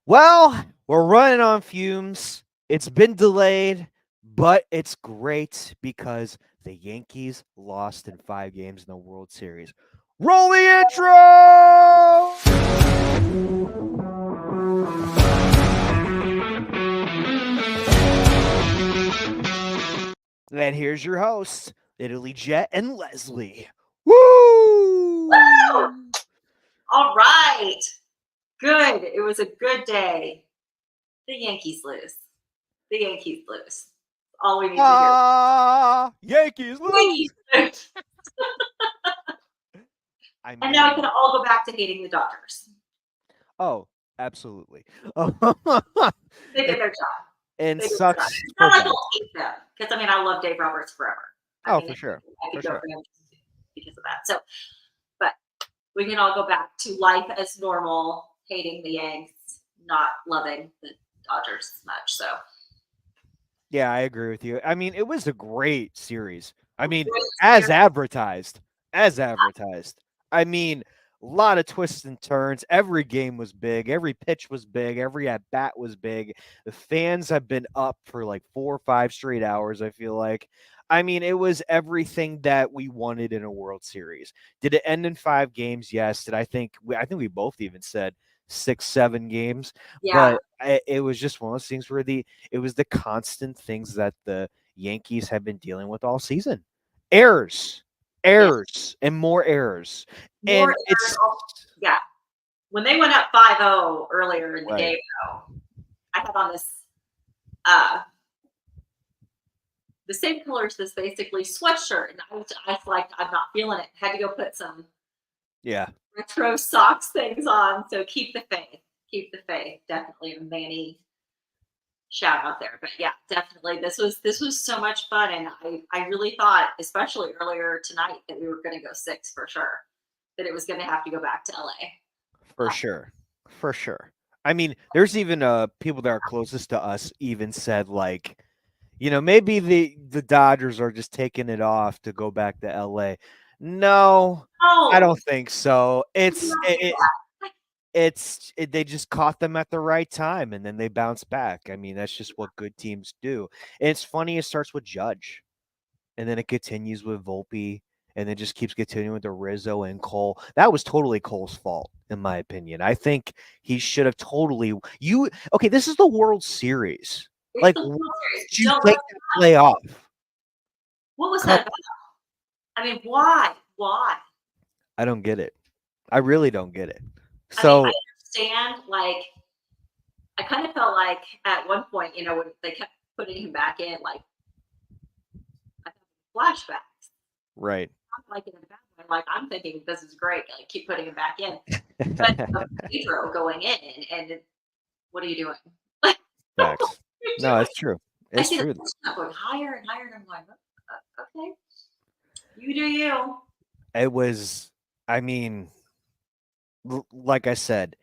Well, we're running on fumes. It's been delayed, but it's great because the Yankees lost in 5 games in the World Series. Roll the intro! And here's your hosts, Italy Jet and Leslie. Woo! Woo! All right. Good. It was a good day. The Yankees lose. The Yankees lose. All we need to hear. Yankees lose! Yankees lose. I And now we mean, can all go back to hating the Dodgers. oh, absolutely. They and, did their job. and They did their job. sucks It's for not like them. I'll hate them because I love Dave Roberts forever. Oh, for sure. I For could go sure. for him because of that. So, but we can all go back to life as normal, hating the Yanks, not loving the Dodgers as much. So, Yeah, I agree with you. I mean, it was a great series. I mean, great as series. advertised. As advertised. I mean, a lot of twists and turns. Every game was big. Every pitch was big. Every at bat was big. The fans have been up for like 4 or 5 straight hours, I feel like. I mean, it was everything that we wanted in a World Series. Did it end in 5 games? Yes. Did I think we both even said 6, 7 games, Yeah. but it was just one of those things where it was the constant things that the Yankees have been dealing with all season. Errors, Yeah. errors, and more errors. More And errors. it's Yeah. When they went up 5-0 earlier in the right. game, though, I had on this uh the same colors as basically sweatshirt, and I was like, I'm not feeling it. Had to go put some Yeah, retro socks things on. So keep the faith. Keep the faith. Definitely a Manny shout out there. But yeah, definitely this was so much fun, and I really thought, especially earlier tonight, that we were going to go 6 for sure. That it was going to have to go back to LA. for sure. For sure. I mean, there's even people that are closest to us even said like, maybe the Dodgers are just taking it off to go back to LA. No, I Oh, don't think so. we do not do that. They just caught them at the right time and then they bounce back. I mean, that's just what good teams do. And it's funny, it starts with Judge and then it continues with Volpe and then just keeps continuing with the Rizzo and Cole. That was totally Cole's fault, in my opinion. I think he should have totally okay, this is the World Series. It's Like, the why World Series. did you Don't let take that play off? what was Come that about? Why? Why? I don't get it. I really don't get it. I So, understand, like, I kind of felt like at one point, when they kept putting him back in, like, I flashbacks. right. Not like in a bad way. Like, I'm thinking this is great. Like, keep putting him back in. But Pedro going in, and what are you doing? Like, what are Facts. you No, doing? it's true. I It's see the true. not going higher and higher, and I'm going, okay, you do you. It was, I mean, like I said,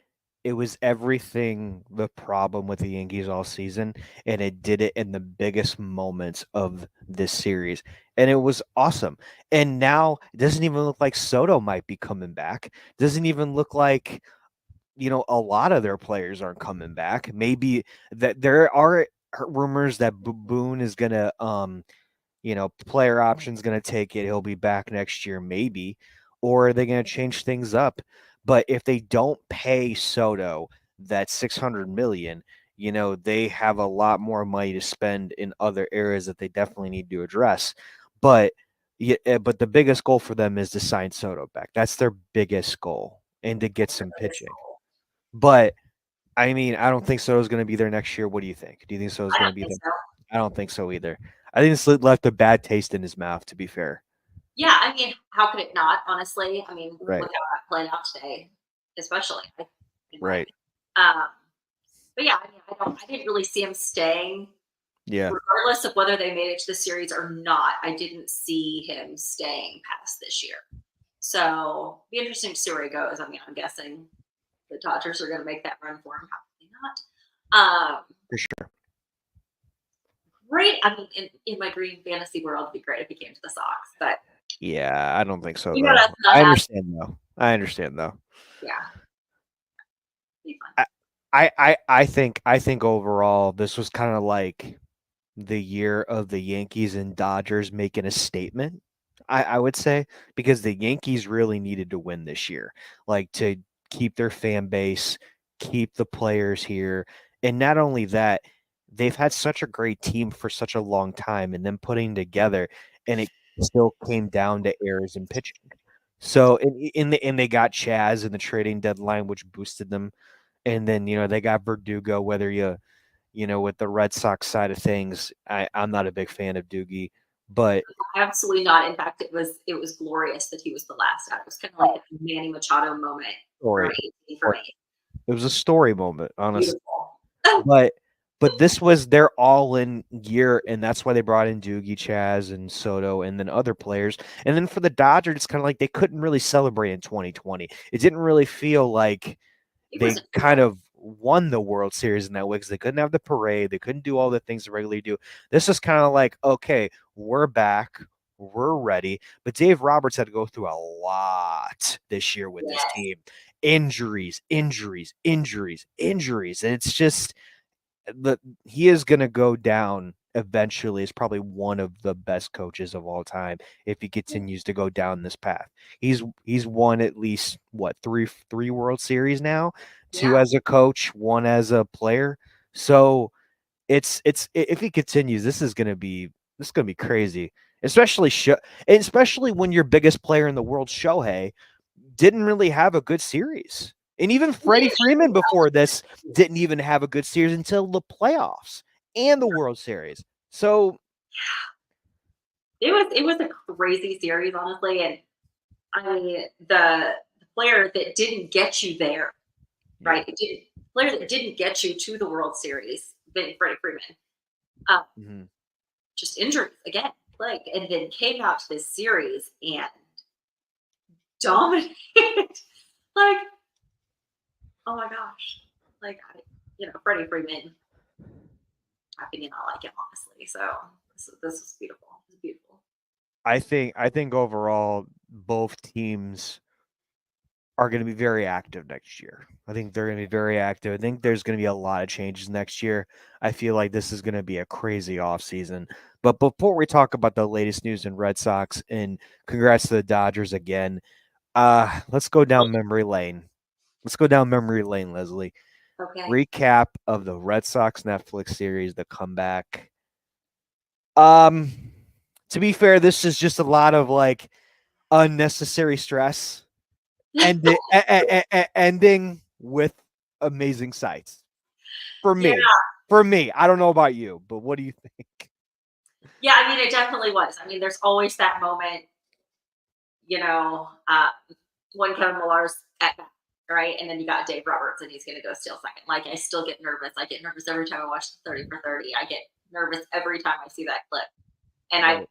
it was everything the problem with the Yankees all season, and it did it in the biggest moments of this series. And it was awesome. And now it doesn't even look like Soto might be coming back. Doesn't even look like, a lot of their players aren't coming back. Maybe that there are rumors that Boone is gonna player option's going to take it. He'll be back next year, maybe. Or are they going to change things up? But if they don't pay Soto that 600 million, they have a lot more money to spend in other areas that they definitely need to address. But but the biggest goal for them is to sign Soto back. That's their biggest goal and to get some pitching. But I mean, I don't think Soto's going to be there next year. What do you think? Do you think Soto's I going don't to be think there? so. I don't think so either. I think this left a bad taste in his mouth, to be fair. Yeah, how could it not? Honestly, Right, look how that played out today, especially in my right. opinion. But yeah, I didn't really see him staying, Yeah, regardless of whether they made it to the series or not. I didn't see him staying past this year. So be interesting to see where he goes. I'm guessing the Dodgers are going to make that run for him. Probably not. for sure. Great. In my green fantasy world, it'd be great if he came to the Sox, but Yeah, I don't think so, you got us though. not I have. understand, though. I understand, though. Yeah, be fun. I think overall this was kind of like the year of the Yankees and Dodgers making a statement. I would say because the Yankees really needed to win this year, like to keep their fan base, keep the players here, and not only that, they've had such a great team for such a long time, and then putting together, and it still came down to errors in pitching. So and they got Chaz in the trading deadline, which boosted them, and then they got Verdugo. Whether with the Red Sox side of things, I'm not a big fan of Doogie, but Absolutely not. In fact, it was glorious that he was the last out. It was kind of like a Manny Machado moment from story, 18 for story. me. It was a story moment, honestly. Beautiful. But this was their all-in year, and that's why they brought in Doogie, Chaz, and Soto, and then other players. And then for the Dodgers, it's kind of like they couldn't really celebrate in 2020. It didn't really feel like It they wasn't kind real. of won the World Series in that way because they couldn't have the parade. They couldn't do all the things they regularly do. This is kind of like, okay, we're back. We're ready. But Dave Roberts had to go through a lot this year with this Yes. team. Injuries, injuries, injuries, injuries. And it's just the he is going to go down eventually as probably one of the best coaches of all time if he continues to go down this path. He's won at least what three World Series now, two Yeah. as a coach, one as a player. So it's if he continues, this is going to be crazy. Especially when your biggest player in the world, Shohei, didn't really have a good series. And even Freddie Freeman before this didn't even have a good series until the playoffs and the World Series. So, It was a crazy series, honestly. And I mean, the player that didn't get you there, yeah. right? It didn't player that didn't get you to the World Series, been Freddie Freeman. Uh, Mhm. just injuries again. Like, and then came out to this series and dominated. Like, oh my gosh. Like, Freddie Freeman, my opinion, I like him, honestly. So this was beautiful. It was beautiful. I think overall both teams are going to be very active next year. I think they're going to be very active. I think there's going to be a lot of changes next year. I feel like this is going to be a crazy offseason. But before we talk about the latest news in Red Sox, and congrats to the Dodgers again, let's go down memory lane. Let's go down memory lane, Leslie. Okay. Recap of the Red Sox Netflix series, The Comeback. Um, to be fair, this is just a lot of like unnecessary stress, ending with amazing sights for Yeah. me. For me, I don't know about you, but what do you think? Yeah. I mean, it definitely was. I mean, there's always that moment, you know, uh, when Kevin Millar's at bat, right? And then you got Dave Roberts and he's going to go steal second. Like, I still get nervous. I get nervous every time I watch the 30 for 30. I get nervous every time I see that clip. And I've, Right.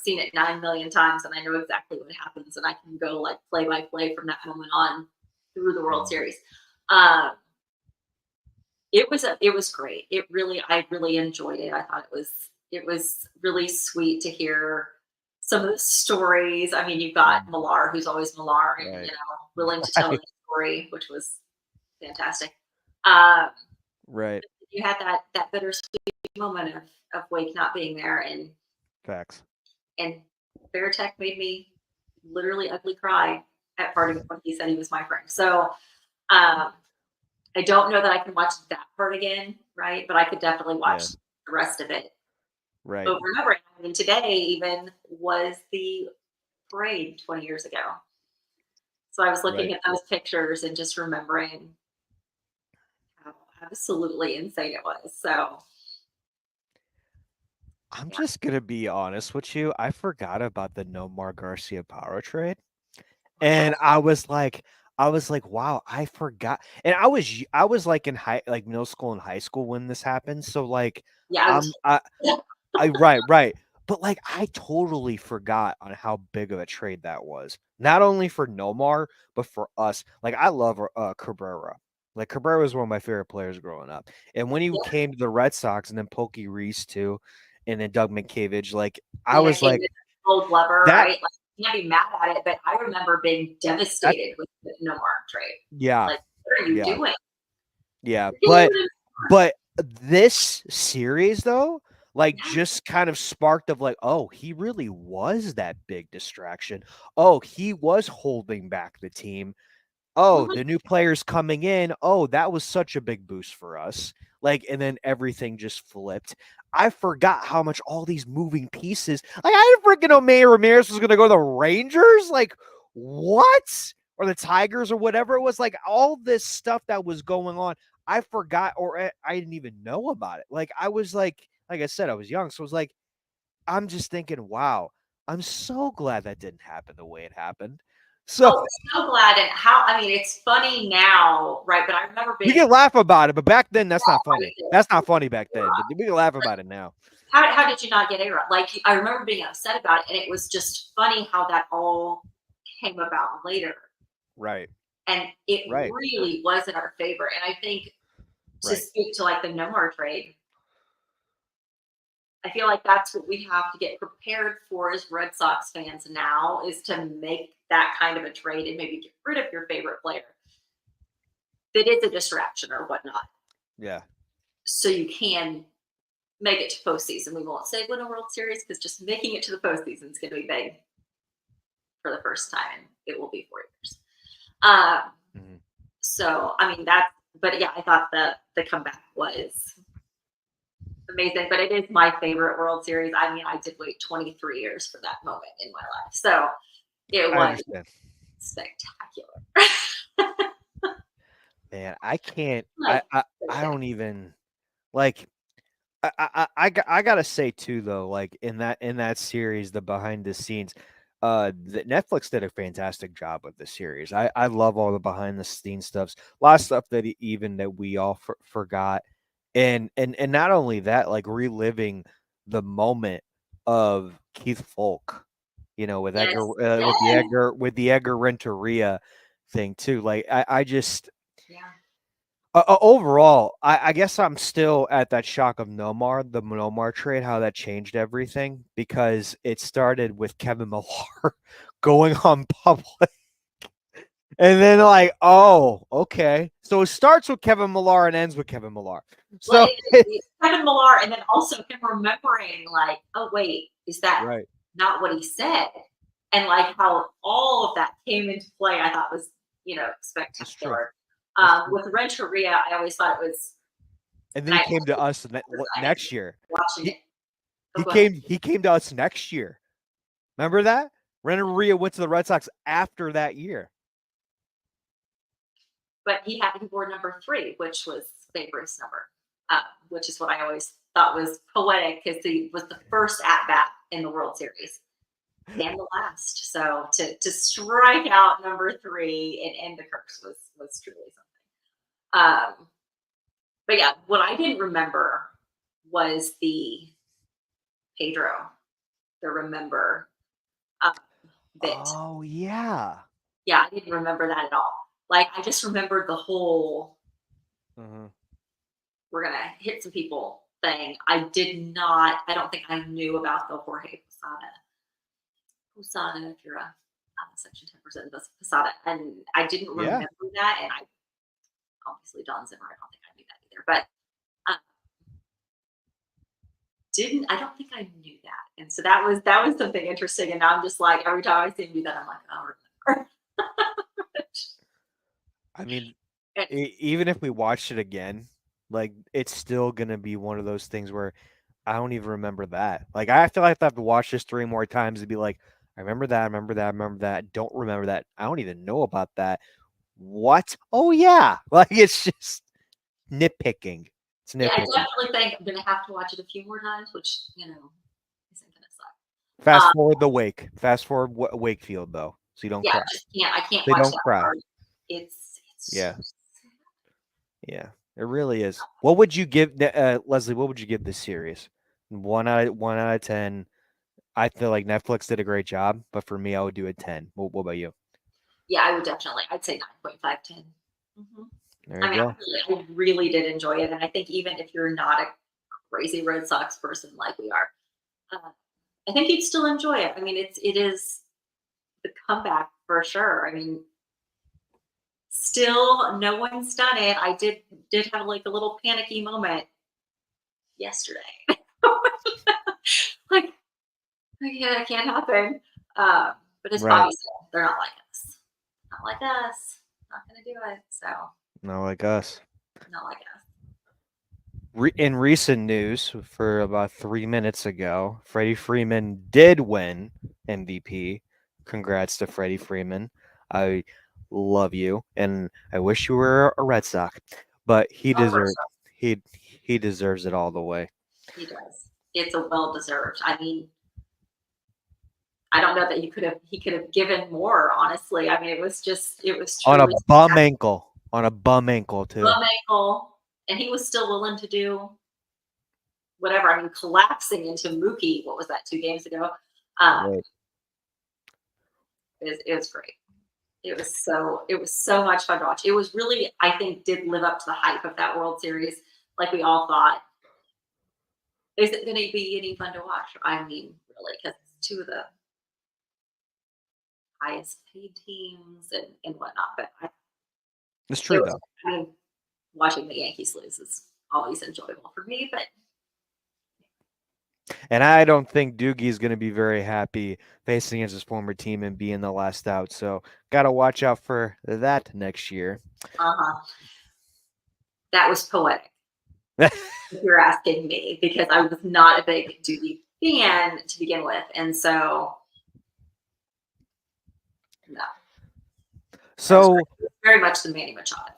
seen it 9 million times and I know exactly what happens. And I can go like play by play from that moment on through the World Mm, Series. Um, it was great. I really enjoyed it. I thought it was really sweet to hear some of the stories. I mean, you've got mm, Millar, who's always Millar, and right. willing to tell Right. the story, which was fantastic. Um, Right. you had that bittersweet moment of Wake not being there, Facts. and Veritek made me literally ugly cry at part of it when he said he was my friend. So um, I don't know that I can watch that part again, right? But I could definitely watch Yeah. the rest of it Right. over and over. I mean, today even was the parade 20 years ago. So I was looking Right. at those pictures and just remembering how absolutely insane it was. So I'm yeah, just gonna be honest with you. I forgot about the Nomar Garcia power trade. oh my And gosh, I was like, "Wow, I forgot." And I was like in like middle school and high school when this happened. So like yeah, I I'm was. I right, right. But like I totally forgot on how big of a trade that was. Not only for Nomar, but for us. Like I love Cabrera. Like Cabrera was one of my favorite players growing up. And when he Yeah, came to the Red Sox and then Pokey Reese too, and then Doug McCavage, like I and it was came like with Gold Glover, that right? Like, you can't be mad at it, but I remember being that devastated with the No Mark trade. yeah, Like, what are you yeah. doing? Yeah, Get a little bit but this series though, like yeah. just kind of sparked of like, oh, he really was that big distraction. Oh, he was holding back the team. Oh, Mhm. the new players coming in. Oh, that was such a big boost for us. Like, and then everything just flipped. I forgot how much all these moving pieces. Like, I didn't freaking know May Ramirez was going to go to the Rangers. Like, what? Or the Tigers or whatever it was. Like, all this stuff that was going on. I forgot, or I didn't even know about it. Like, I was like I said, I was young. So it was like, I'm just thinking, wow, I'm so glad that didn't happen the way it happened. So Oh, so glad. And how, I mean, it's funny now, right? But I remember we being can laugh about it, but back then that's not funny. crazy. That's not funny back then, but we can laugh about it now. How did you not get A-Rod? Like, I remember being upset about it, and it was just funny how that all came about later. Right. And it Right. really wasn't our favorite. And I think to Right. speak to like the Nomar trade, I feel like that's what we have to get prepared for as Red Sox fans now is to make that kind of a trade and maybe get rid of your favorite player that is a distraction or whatnot. Yeah. So you can make it to postseason. We won't say win a World Series because just making it to the postseason is going to be big for the first time. And it will be 4 years. Mhm. So I mean but yeah, I thought the comeback was amazing. But it is my favorite World Series. I mean, I did wait 23 years for that moment in my life, so it I was understand. spectacular. Man, I can't Like I don't even like I gotta say too though, like in that series, the behind the scenes, the Netflix did a fantastic job with the series. I love all the behind the scenes stuffs, a lot of stuff that even that we all forgot, and not only that, like reliving the moment of Keith Folk, with Edgar, yes, yes, with the Edgar Renteria thing too. Like I just yeah, overall, I guess I'm still at that shock of Nomar, the Nomar trade, how that changed everything because it started with Kevin Millar going on public. And then like, oh, okay. So it starts with Kevin Millar and ends with Kevin Millar. well, So it's Kevin Millar, and then also him remembering, like, oh wait, is that right, not what he said? And like how all of that came into play, I thought was that's true. spectacular. That's true. With Renteria, I always thought it was, And then and he I came to also us was excited next year. watching He it. Oh, go ahead. he came to us next year. Remember that? Renteria went to the Red Sox after that year. But he wore number 3, which was Babe Ruth's number, which is what I always thought was poetic because he was the first at bat in the World Series and the last. So to strike out number 3 and end the curse was truly something. But yeah, what I didn't remember was the Pedro, the remember um, bit. Oh yeah. Yeah, I didn't remember that at all. Like I just remembered the whole Mhm. we're gonna hit some people thing. I did not. I don't think I knew about the Jorge Posada. Posada, if you're a Section 10% of Posada, and I didn't Yeah. remember that. And I obviously Don Zimmer. I don't think I knew that either. But didn't. I don't think I knew that. And so that was something interesting. And now I'm just like every time I see him do that, I'm like, oh, remember. I mean, And even if we watched it again, like it's still gonna be one of those things where I don't even remember that. Like I feel like I have to watch this 3 more times to be like, I remember that, I remember that, I remember that. I don't remember that. I don't even know about that. What? Oh yeah. Like it's just nitpicking. It's yeah, I nitpicking. definitely think I'm gonna have to watch it a few more times, which isn't gonna suck. Fast Um, forward the wake. Fast forward Wakefield though, so you don't yeah, cry. just can't. I can't So you watch don't that cry. part. It's Yeah. so sad. Yeah, it really is. What would you give Leslie? What would you give this series? 1 out of 10. I feel like Netflix did a great job, but for me, I would do a 10. What about you? Yeah, I would definitely. I'd say 9.5, 10. Mhm. There I you mean, go. I really did enjoy it, and I think even if you're not a crazy Red Sox person like we are, uh, I think you'd still enjoy it. I mean, it is the comeback for sure. I mean, Still, no one's done it. I did have like a little panicky moment yesterday. Like, yeah, it can't happen. But as Right. Bobby said, they're not like us. Not like us. Not gonna do it. So Not like us. not like us. In recent news, for about 3 minutes ago, Freddie Freeman did win MVP. Congrats to Freddie Freeman. I love you, and I wish you were a Red Sox, but Oh, for sure. he he deserves it all the way. He does. It's a well deserved. I mean, I don't know that he could have given more, honestly. I mean, it was On a truly bum ankle, on a bum ankle too. bum ankle, and he was still willing to do whatever. I mean, collapsing into Mookie, what was that, 2 games ago? Um, Right. it was great. It was so much fun to watch. It was really, I think, did live up to the hype of that World Series, like we all thought. Is it going to be any fun to watch? I mean, really, because it's two of the highest paid teams and whatnot. But It's true it was, though. I mean, watching the Yankees lose is always enjoyable for me. But And I don't think Doogie is going to be very happy facing against his former team and being the last out. So got to watch out for that next year. uh-huh, that was poetic, if you're asking me, because I was not a big Doogie fan to begin with, and so no, that was So, very much the Manny Machado.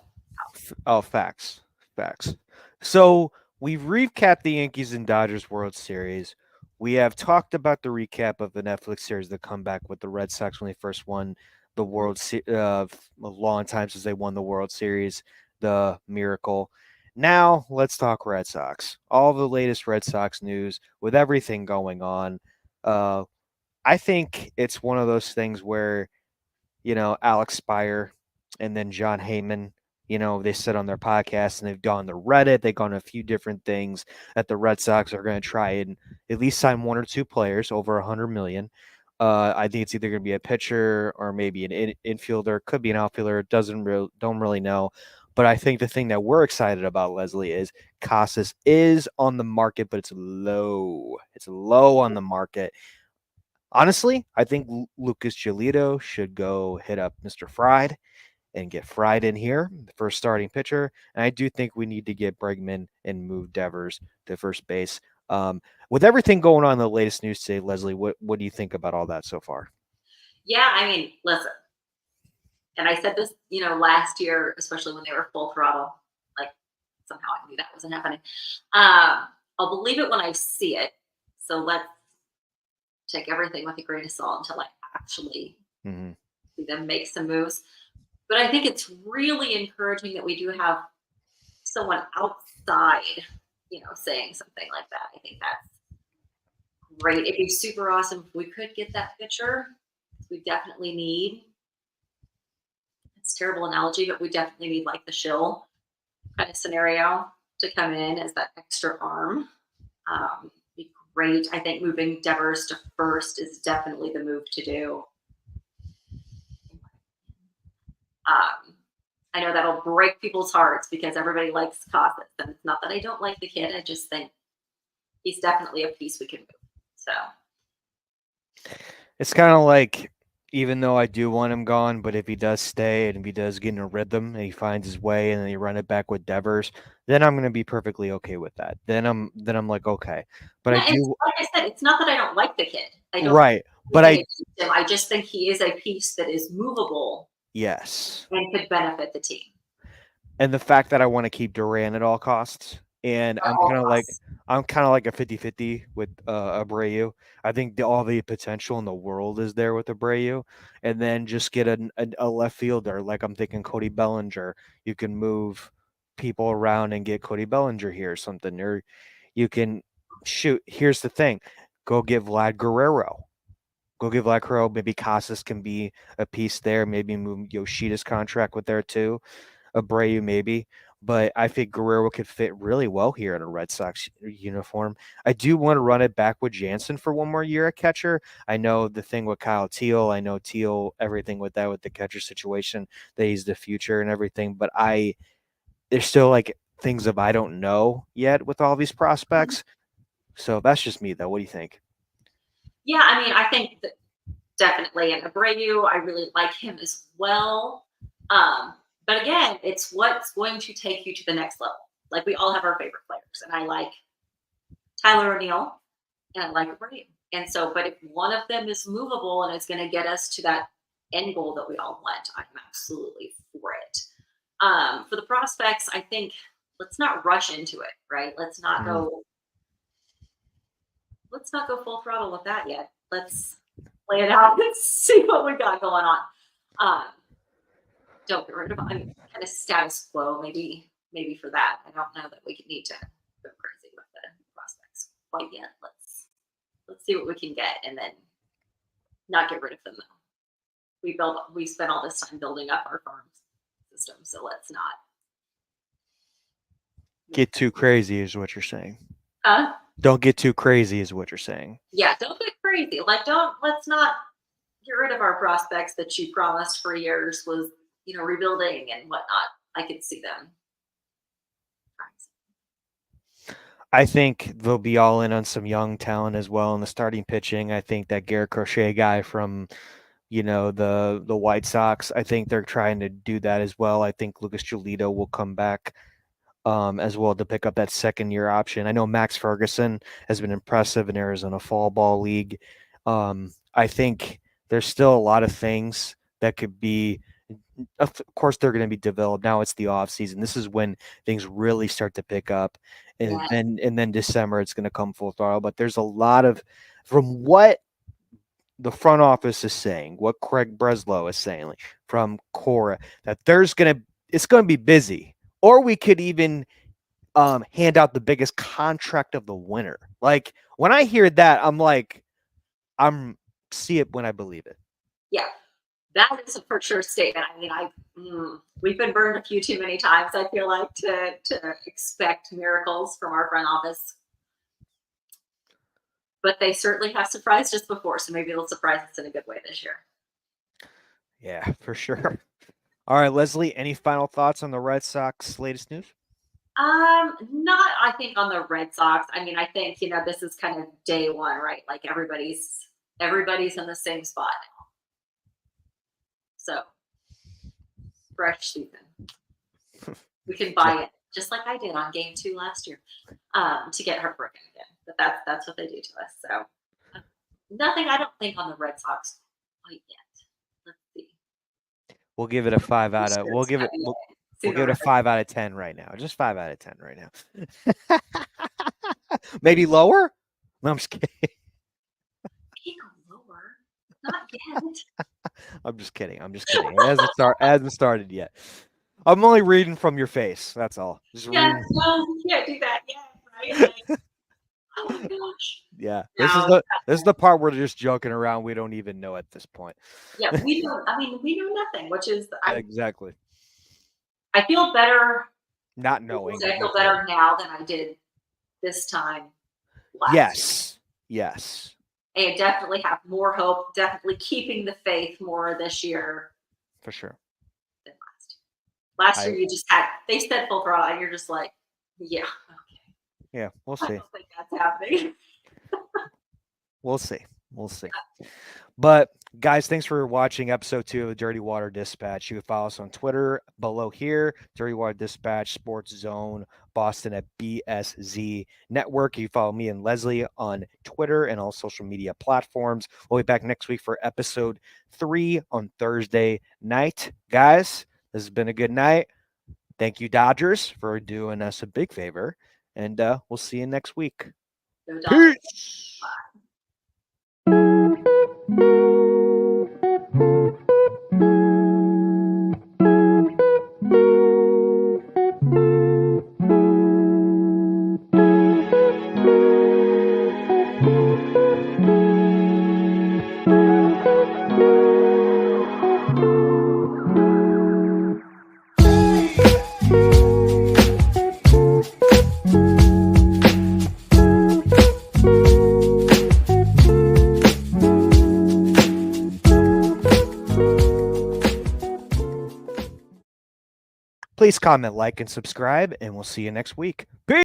oh, facts, facts. So we've recapped the Yankees and Dodgers World Series. We have talked about the recap of the Netflix series, the comeback with the Red Sox when they first won the a long time since they won the World Series, the miracle. Now let's talk Red Sox. All the latest Red Sox news with everything going on. Uh, I think it's one of those things where Alex Spire and then John Heyman, they sit on their podcast and they've gone to Reddit. They've gone to a few different things that the Red Sox are going to try and at least sign one or two players over 100 million. I think it's either going to be a pitcher or maybe an infielder. Could be an outfielder. Don't really know. But I think the thing that we're excited about, Leslie, is Casas is on the market, but it's low. It's low on the market. Honestly, I think Lucas Giolito should go hit up Mr. Fried and get Fried in here, the first starting pitcher. And I do think we need to get Bregman and move Devers to first base. With everything going on in the latest news today, Leslie, what do you think about all that so far? Yeah, I mean, listen, and I said this, last year, especially when they were full throttle. Like somehow I knew that wasn't happening. I'll believe it when I see it. So let's take everything with a grain of salt until I actually Mm-hmm. see them make some moves. But I think it's really encouraging that we do have someone outside, saying something like that. I think that's great. It'd be super awesome if we could get that pitcher. We definitely need. It's a terrible analogy, but we definitely need like the shill kind of scenario to come in as that extra arm. Be great. I think moving Devers to first is definitely the move to do. I know that'll break people's hearts because everybody likes Cossett. And it's not that I don't like the kid. I just think he's definitely a piece we can move. So It's kind of like, even though I do want him gone, but if he does stay and if he does get in a rhythm and he finds his way and then you run it back with Devers, then I'm gonna be perfectly okay with that. Then I'm like, okay. But I yeah, it's do like I said, it's not that I don't like the kid. I don't right. have But anything I against him. I just think he is a piece that is movable yes. and could benefit the team And the fact that I want to keep Duran at all costs. And at all costs. I'm kind of like a 50-50 with Abreu. I think all the potential in the world is there with Abreu. And then just get a left fielder. Like I'm thinking Cody Bellinger. You can move people around and get Cody Bellinger here or something. Or you can shoot. Here's the thing. Go get Vlad Guerrero. Go get Vlad Guerrero. Maybe Casas can be a piece there. Maybe move Yoshida's contract with there too. Abreu maybe. but I think Guerrero could fit really well here in a Red Sox uniform. I do want to run it back with Jansen for one more year at catcher. I know the thing with Kyle Teal. I know Teal, everything with that, with the catcher situation, that he's the future and everything. But there's still like things that I don't know yet with all these prospects. So that's just me, though. What do you think? Yeah, I mean, I think that definitely. And Abreu, I really like him as well. But again, it's what's going to take you to the next level. Like we all have our favorite players, and I like Tyler O'Neill and I like Abreu. And so, but if one of them is movable and it's going to get us to that end goal that we all want, I'm absolutely for it. For the prospects, I think let's not rush into it, right? Let's not go full throttle with that yet. Let's play it out and see what we got going on. Don't get rid of, I mean, kind of status quo, maybe for that. I don't know that we need to go crazy with the prospects quite yet. Let's see what we can get and then not get rid of them though. We spent all this time building up our farm system, so let's not get too crazy is what you're saying. Huh? Don't get too crazy is what you're saying. Yeah, don't get crazy. Let's not get rid of our prospects that you promised for years was, rebuilding and whatnot. I could see them. I think they'll be all in on some young talent as well in the starting pitching. I think that Garrett Crochet guy from, the White Sox, I think they're trying to do that as well. I think Lucas Giolito will come back as well to pick up that second-year option. I know Max Ferguson has been impressive in Arizona Fall Ball League. I think there's still a lot of things that could be – of course, they're going to be developed. Now it's the off season. This is when things really start to pick up. And then December, it's going to come full throttle. But there's a lot of – from what the front office is saying, what Craig Breslow is saying, from Cora, that it's going to be busy. Or we could even hand out the biggest contract of the winter. Like, when I hear that, I'm like, see it when I believe it. Yeah, that is a for sure statement. I mean, we've been burned a few too many times, I feel like, to expect miracles from our front office. But they certainly have surprised us before, so maybe they'll surprise us in a good way this year. Yeah, for sure. All right, Leslie, any final thoughts on the Red Sox latest news? Not, I think, on the Red Sox. I mean, I think, this is kind of day one, right? Like everybody's in the same spot now. So, fresh season. We can buy it, just like I did on game 2 last year, to get heartbroken again. But that's what they do to us. So, nothing, I don't think, on the Red Sox quite yet. Let's see. We'll give it a 5 out of. We'll give it a 5 out of 10 right now. Just 5 out of 10 right now. Maybe lower? No, I'm just kidding. Can't go lower. Not yet. I'm just kidding. It hasn't started yet. I'm only reading from your face. That's all. No, you can't do that yet, right? Like, oh my gosh. Yeah. This is the part where they're just joking around. We don't even know at this point. Yeah, we know nothing, which is exactly. I feel better not knowing. I feel better now than I did this time last year. Yes. I definitely have more hope, definitely keeping the faith more this year. For sure. Than last year. You just they said full throttle and you're just like, yeah, okay. Yeah, we'll see. I don't think that's happening. We'll see. But guys, thanks for watching episode 2 of the Dirty Water Dispatch. You can follow us on Twitter below here, Dirty Water Dispatch, Sports Zone, Boston at BSZ Network. You follow me and Leslie on Twitter and all social media platforms. We'll be back next week for episode 3 on Thursday night. Guys, this has been a good night. Thank you, Dodgers, for doing us a big favor. And we'll see you next week. Peace. Bye. Please comment, like, and subscribe, and we'll see you next week. Peace.